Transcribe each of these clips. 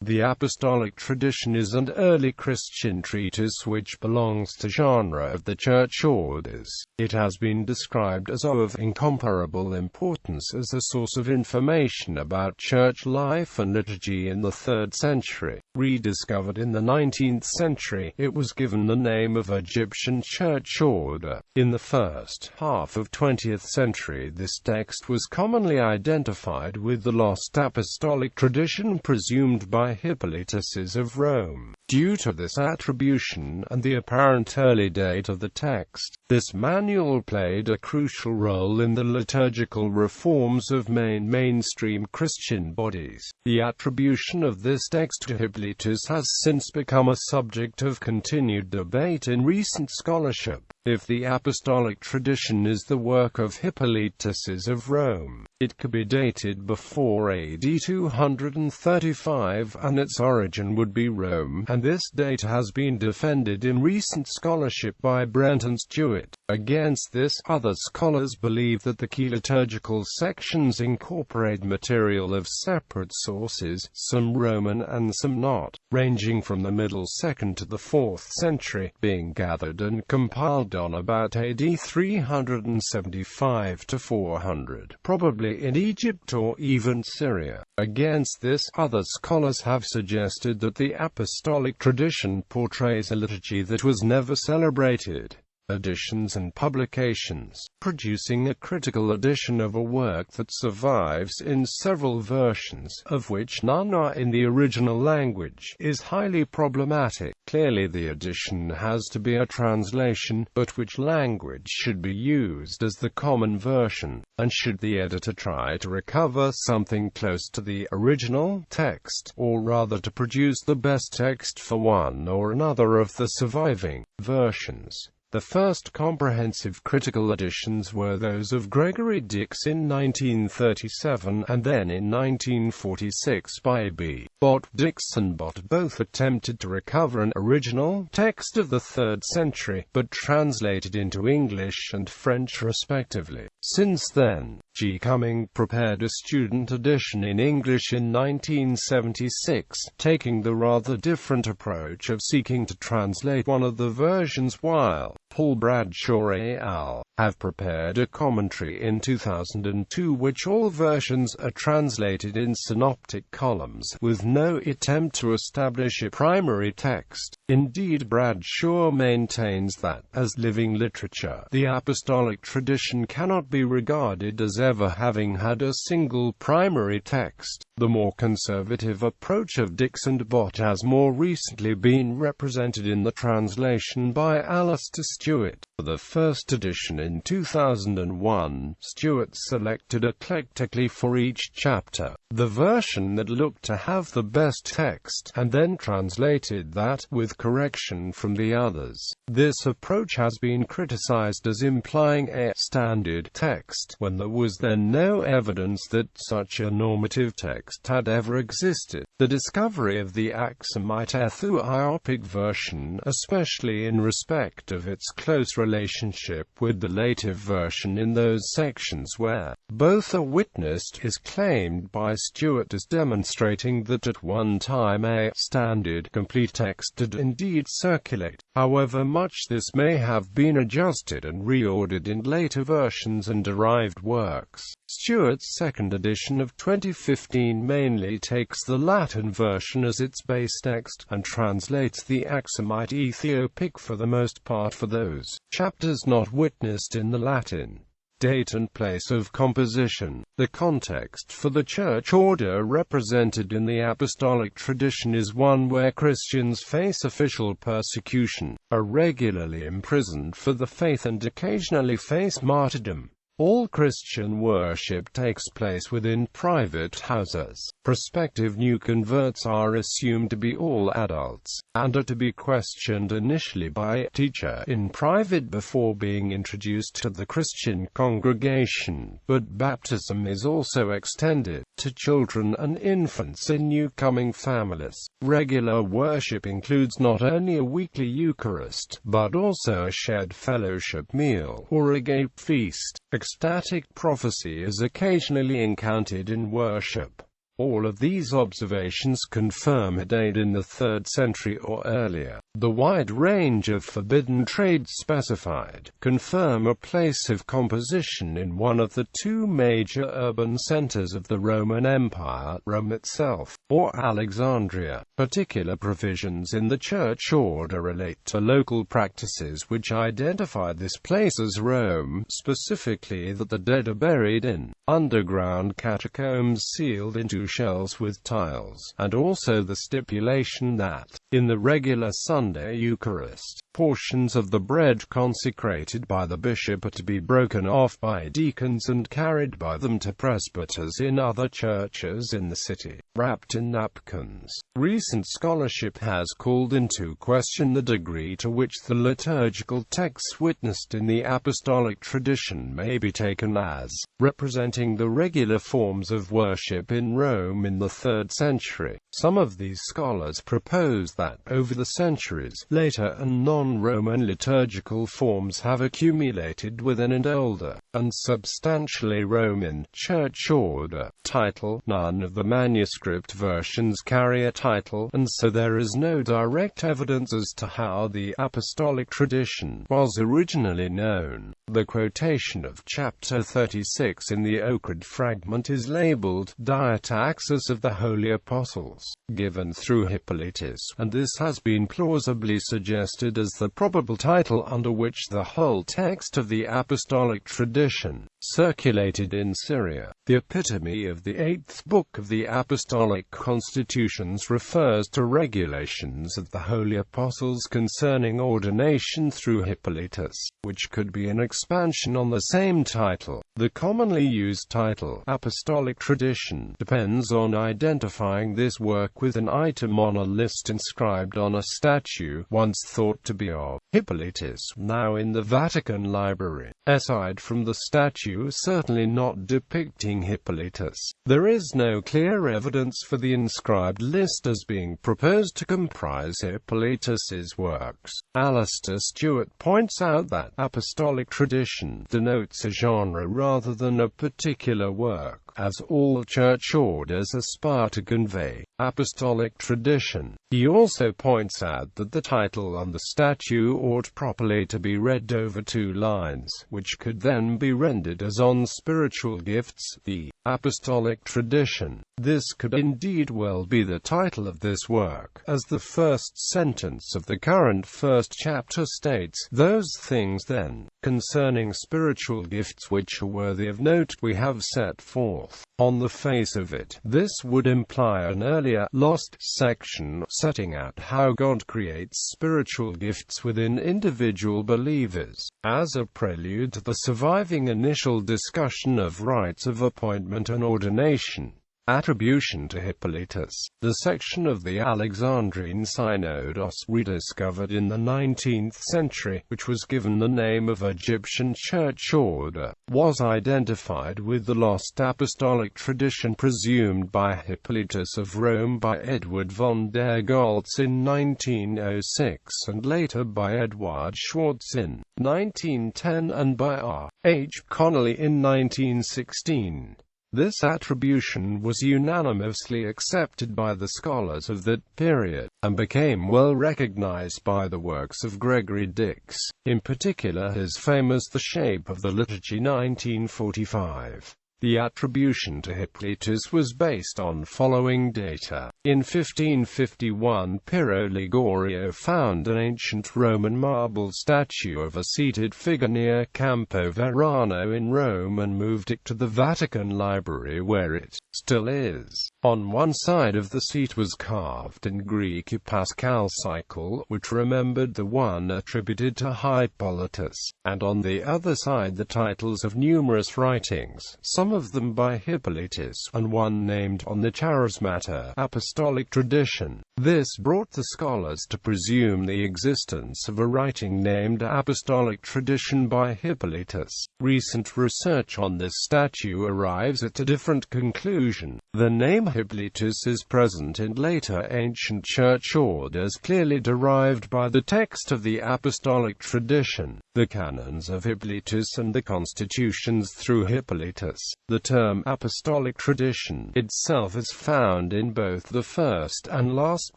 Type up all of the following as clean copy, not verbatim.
The Apostolic Tradition is an early Christian treatise which belongs to genre of the Church Orders. It has been described as of incomparable importance as a source of information about church life and liturgy in the 3rd century. Rediscovered in the 19th century, it was given the name of Egyptian Church Order. In the first half of 20th century, this text was commonly identified with the lost Apostolic Tradition presumed by Hippolytus of Rome. Due to this attribution and the apparent early date of the text, this manual played a crucial role in the liturgical reforms of mainstream Christian bodies. The attribution of this text to Hippolytus has since become a subject of continued debate in recent scholarship. If the Apostolic Tradition is the work of Hippolytus of Rome, it could be dated before AD 235 and its origin would be Rome, and this date has been defended in recent scholarship by Brent and Stewart. Against this, other scholars believe that the key liturgical sections incorporate material of separate sources, some Roman and some not, ranging from the middle 2nd to the 4th century, being gathered and compiled on about AD 375 to 400, probably in Egypt or even Syria. Against this, other scholars have suggested that the Apostolic Tradition portrays a liturgy that was never celebrated. Editions and publications. Producing a critical edition of a work that survives in several versions, of which none are in the original language, is highly problematic. Clearly the edition has to be a translation, but which language should be used as the common version, and should the editor try to recover something close to the original text, or rather to produce the best text for one or another of the surviving versions? The first comprehensive critical editions were those of Gregory Dix in 1937 and then in 1946 by B. Bott. Dix and Bott both attempted to recover an original text of the 3rd century, but translated into English and French respectively. Since then, G. Cumming prepared a student edition in English in 1976, taking the rather different approach of seeking to translate one of the versions, while Paul Bradshaw et al. Have prepared a commentary in 2002 which all versions are translated in synoptic columns, with no attempt to establish a primary text. Indeed, Bradshaw maintains that, as living literature, the Apostolic Tradition cannot be regarded as ever having had a single primary text. The more conservative approach of Dix and Bott has more recently been represented in the translation by Alistair Stewart. For the first edition in 2001, Stewart selected eclectically for each chapter the version that looked to have the best text, and then translated that, with correction from the others. This approach has been criticized as implying a standard text, when there was then no evidence that such a normative text had ever existed. The discovery of the Aksumite Ethiopic version, especially in respect of its close relationship with the later version in those sections where both are witnessed, is claimed by Stewart as demonstrating that at one time a standard complete text did indeed circulate. However much this may have been adjusted and reordered in later versions and derived works, Stewart's second edition of 2015 mainly takes the Latin version as its base text, and translates the Aksumite Ethiopic for the most part for those chapters not witnessed in the Latin. Date and place of composition. The context for the church order represented in the Apostolic Tradition is one where Christians face official persecution, are regularly imprisoned for the faith and occasionally face martyrdom. All Christian worship takes place within private houses. Prospective new converts are assumed to be all adults, and are to be questioned initially by a teacher in private before being introduced to the Christian congregation, but baptism is also extended to children and infants in newcoming families. Regular worship includes not only a weekly Eucharist, but also a shared fellowship meal, or agape feast. Ecstatic prophecy is occasionally encountered in worship. All of these observations confirm a date in the 3rd century or earlier. The wide range of forbidden trades specified confirm a place of composition in one of the two major urban centers of the Roman Empire, Rome itself, or Alexandria. Particular provisions in the Church Order relate to local practices which identify this place as Rome, specifically that the dead are buried in underground catacombs sealed into shells with tiles, and also the stipulation that, in the regular Sunday Eucharist, portions of the bread consecrated by the bishop are to be broken off by deacons and carried by them to presbyters in other churches in the city, wrapped in napkins. Recent scholarship has called into question the degree to which the liturgical texts witnessed in the Apostolic Tradition may be taken as representing the regular forms of worship in Rome in the 3rd century. Some of these scholars propose that, over the centuries, later and non-Roman liturgical forms have accumulated within an older and substantially Roman church order title. None of the manuscript versions carry a title, and so there is no direct evidence as to how the Apostolic Tradition was originally known. The quotation of chapter 36 in the Ochrid fragment is labeled Diataxis of the Holy Apostles, given through Hippolytus, and this has been plausibly suggested as the probable title under which the whole text of the Apostolic Tradition circulated in Syria. The epitome of the 8th book of the Apostolic Constitutions refers to regulations of the Holy Apostles concerning ordination through Hippolytus, which could be an expansion on the same title. The commonly used title, Apostolic Tradition, depends on identifying this work with an item on a list inscribed on a statue, once thought to be of Hippolytus, now in the Vatican Library. Aside from the statue certainly not depicting Hippolytus, there is no clear evidence for the inscribed list as being proposed to comprise Hippolytus's works. Alistair Stewart points out that Apostolic Tradition denotes a genre rather than a particular work, as all church orders aspire to convey apostolic tradition. He also points out that the title on the statue ought properly to be read over 2 lines, which could then be rendered as on spiritual gifts, the Apostolic Tradition. This could indeed well be the title of this work, as the first sentence of the current 1st chapter states, "Those things then, concerning spiritual gifts which are worthy of note, we have set forth." On the face of it, this would imply an earlier, lost section setting out how God creates spiritual gifts within individual believers, as a prelude to the surviving initial discussion of rites of appointment and ordination. Attribution to Hippolytus. The section of the Alexandrine Synodos, rediscovered in the 19th century, which was given the name of Egyptian Church Order, was identified with the lost Apostolic Tradition presumed by Hippolytus of Rome by Edward von der Goltz in 1906 and later by Eduard Schwartz in 1910 and by R. H. Connolly in 1916. This attribution was unanimously accepted by the scholars of that period, and became well recognized by the works of Gregory Dix, in particular his famous The Shape of the Liturgy 1945. The attribution to Hippolytus was based on following data. In 1551, Piero Ligorio found an ancient Roman marble statue of a seated figure near Campo Verano in Rome and moved it to the Vatican Library, where it still is. On one side of the seat was carved in Greek a Paschal cycle, which remembered the one attributed to Hippolytus, and on the other side the titles of numerous writings, some of them by Hippolytus, and one named on the Charismata Apostolic Tradition. This brought the scholars to presume the existence of a writing named Apostolic Tradition by Hippolytus. Recent research on this statue arrives at a different conclusion. The name Hippolytus is present in later ancient church orders, clearly derived by the text of the Apostolic Tradition, the canons of Hippolytus and the constitutions through Hippolytus. The term Apostolic Tradition itself is found in both the first and last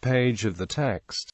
page of the text.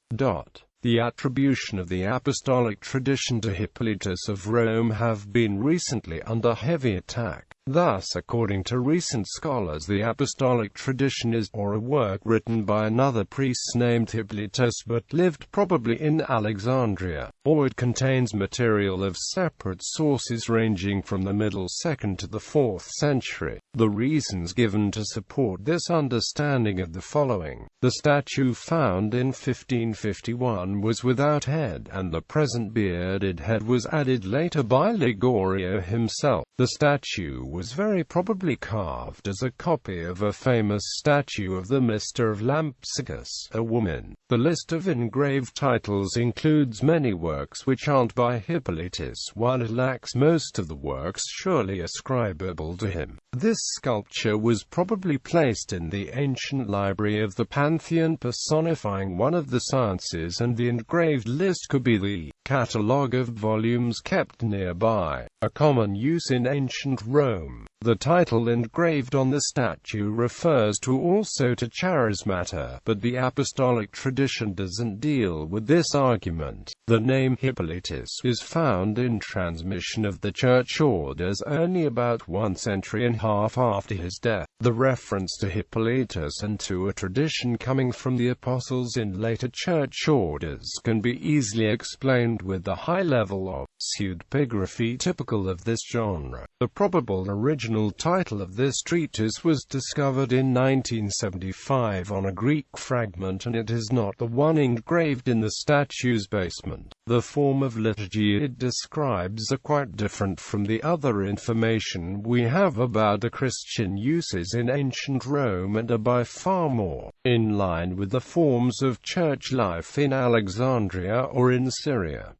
The attribution of the Apostolic Tradition to Hippolytus of Rome have been recently under heavy attack. Thus, according to recent scholars, the Apostolic Tradition is or a work written by another priest named Hippolytus but lived probably in Alexandria, or it contains material of separate sources ranging from the middle 2nd to the 4th century. The reasons given to support this understanding are the following. The statue found in 1551 was without head, and the present bearded head was added later by Ligorio himself. The statue was very probably carved as a copy of a famous statue of the Mister of Lampsacus, a woman. The list of engraved titles includes many works which aren't by Hippolytus, while it lacks most of the works surely ascribable to him. This sculpture was probably placed in the ancient library of the Pantheon personifying one of the sciences, and the engraved list could be the catalogue of volumes kept nearby, a common use in ancient Rome. The title engraved on the statue refers also to charismata, but the Apostolic Tradition doesn't deal with this argument. The name Hippolytus is found in transmission of the Church Orders only about 1 century and a half after his death. The reference to Hippolytus and to a tradition coming from the Apostles in later Church Orders can be easily explained with the high level of pseudepigraphy typical of this genre. The probable original title of this treatise was discovered in 1975 on a Greek fragment, and it is not the one engraved in the statue's basement. The form of liturgy it describes are quite different from the other information we have about the Christian uses in ancient Rome, and are by far more in line with the forms of church life in Alexandria or in Syria.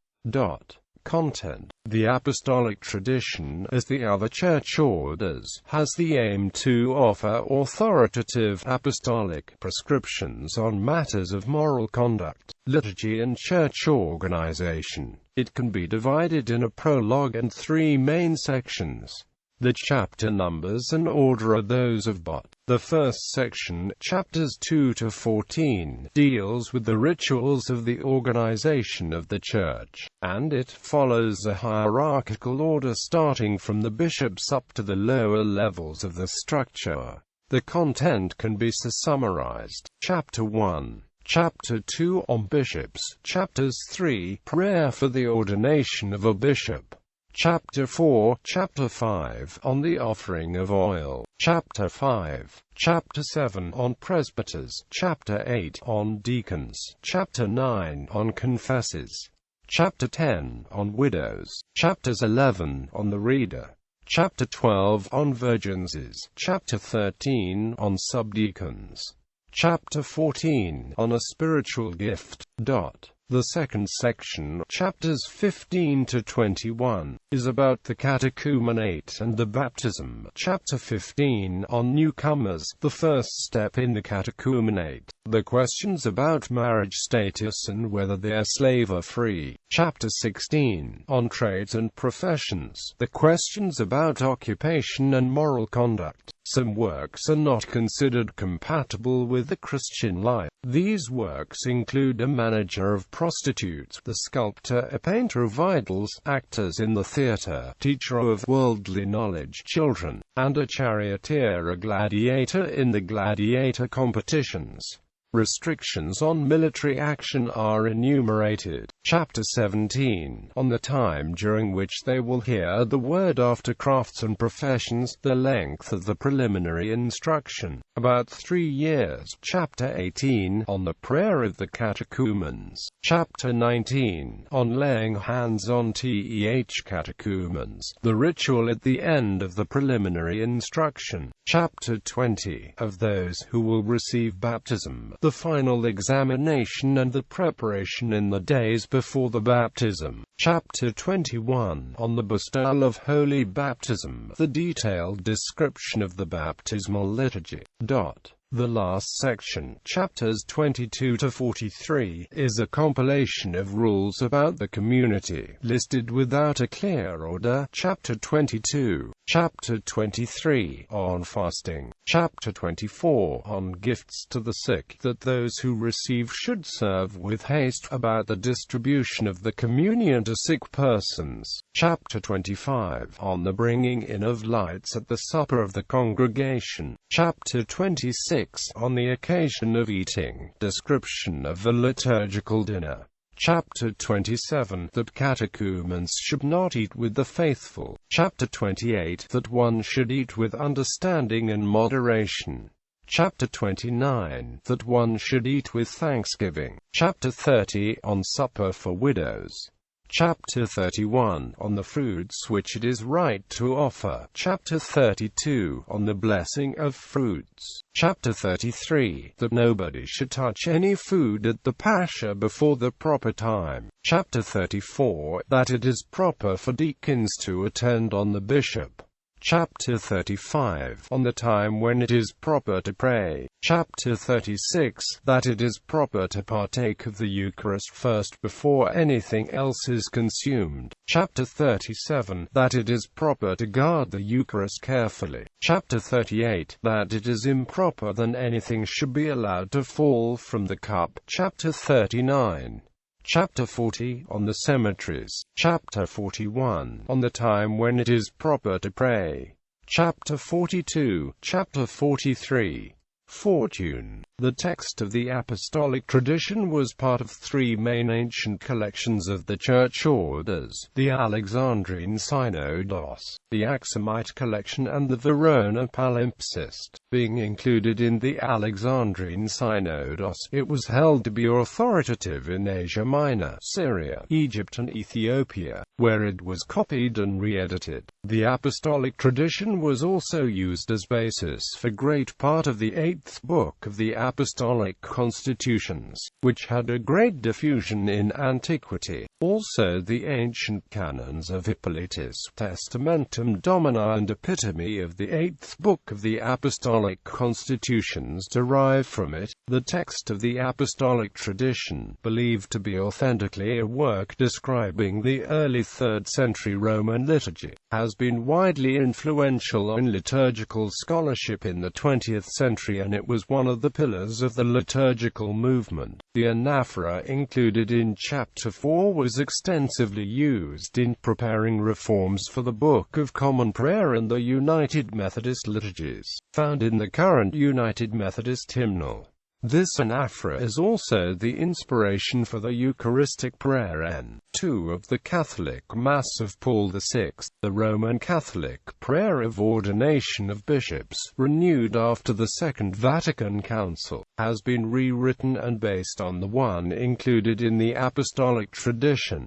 Content. The Apostolic Tradition, as the other church orders, has the aim to offer authoritative apostolic prescriptions on matters of moral conduct, liturgy and church organization. It can be divided in a prologue and 3 main sections. The chapter numbers and order are those of Bot. The first section, chapters 2 to 14, deals with the rituals of the organization of the Church, and it follows a hierarchical order starting from the bishops up to the lower levels of the structure. The content can be summarized. Chapter 1. Chapter 2 on bishops. Chapters 3, prayer for the ordination of a bishop. Chapter 4, Chapter 5, on the offering of oil. Chapter 5, Chapter 7, on presbyters. Chapter 8, on deacons. Chapter 9, on confessors. Chapter 10, on widows. Chapters 11, on the reader. Chapter 12, on virgins. Chapter 13, on subdeacons. Chapter 14, on a spiritual gift. The second section, chapters 15 to 21, is about the Catechumenate and the baptism. Chapter 15, on newcomers, the first step in the Catechumenate. The questions about marriage status and whether they are slave or free. Chapter 16, on trades and professions. The questions about occupation and moral conduct. Some works are not considered compatible with the Christian life. These works include a manager of prostitutes, the sculptor, a painter of idols, actors in the theatre, teacher of worldly knowledge, children, and a charioteer, a gladiator in the gladiator competitions. Restrictions on military action are enumerated. Chapter 17, on the time during which they will hear the word after crafts and professions, the length of the preliminary instruction, about 3 years. Chapter 18, on the prayer of the catechumens. Chapter 19, on laying hands on catechumens, the ritual at the end of the preliminary instruction. Chapter 20, of those who will receive baptism, the final examination and the preparation in the days before the baptism. Chapter 21, on the bestowal of holy baptism, the detailed description of the baptismal liturgy. The last section, chapters 22 to 43, is a compilation of rules about the community, listed without a clear order. Chapter 22. Chapter 23, on fasting. Chapter 24, on gifts to the sick, that those who receive should serve with haste, about the distribution of the communion to sick persons. Chapter 25, on the bringing in of lights at the supper of the congregation. Chapter 26, on the occasion of eating, description of the liturgical dinner. Chapter 27, that catechumens should not eat with the faithful. Chapter 28, that one should eat with understanding and moderation. Chapter 29, that one should eat with thanksgiving. Chapter 30, on supper for widows. Chapter 31, on the fruits which it is right to offer. Chapter 32, on the blessing of fruits. Chapter 33, that nobody should touch any food at the Pascha before the proper time. Chapter 34, that it is proper for deacons to attend on the bishop. Chapter 35, on the time when it is proper to pray. Chapter 36, that it is proper to partake of the Eucharist first before anything else is consumed. Chapter 37, that it is proper to guard the Eucharist carefully. Chapter 38, that it is improper that anything should be allowed to fall from the cup. Chapter 39. Chapter 40, on the cemeteries. Chapter 41, on the time when it is proper to pray. Chapter 42. Chapter 43. Fortune. The text of the Apostolic Tradition was part of three main ancient collections of the Church Orders: the Alexandrine Synodos, the Aksumite collection and the Verona Palimpsest. Being included in the Alexandrine Synodos, it was held to be authoritative in Asia Minor, Syria, Egypt and Ethiopia, where it was copied and re-edited. The Apostolic Tradition was also used as basis for great part of the 8th book of the Apostolic Constitutions, which had a great diffusion in antiquity. Also the ancient canons of Hippolytus, Testamentum Domini and Epitome of the 8th book of the Apostolic Constitutions derive from it. The text of the Apostolic Tradition, believed to be authentically a work describing the early 3rd century Roman liturgy, has been widely influential in liturgical scholarship in the 20th century, and it was one of the pillars of the liturgical movement. The anaphora included in Chapter 4 was extensively used in preparing reforms for the Book of Common Prayer and the United Methodist liturgies, found in the current United Methodist hymnal. This anaphora is also the inspiration for the Eucharistic Prayer N2 of the Catholic Mass of Paul VI. The Roman Catholic Prayer of Ordination of Bishops, renewed after the Second Vatican Council, has been rewritten and based on the one included in the Apostolic Tradition.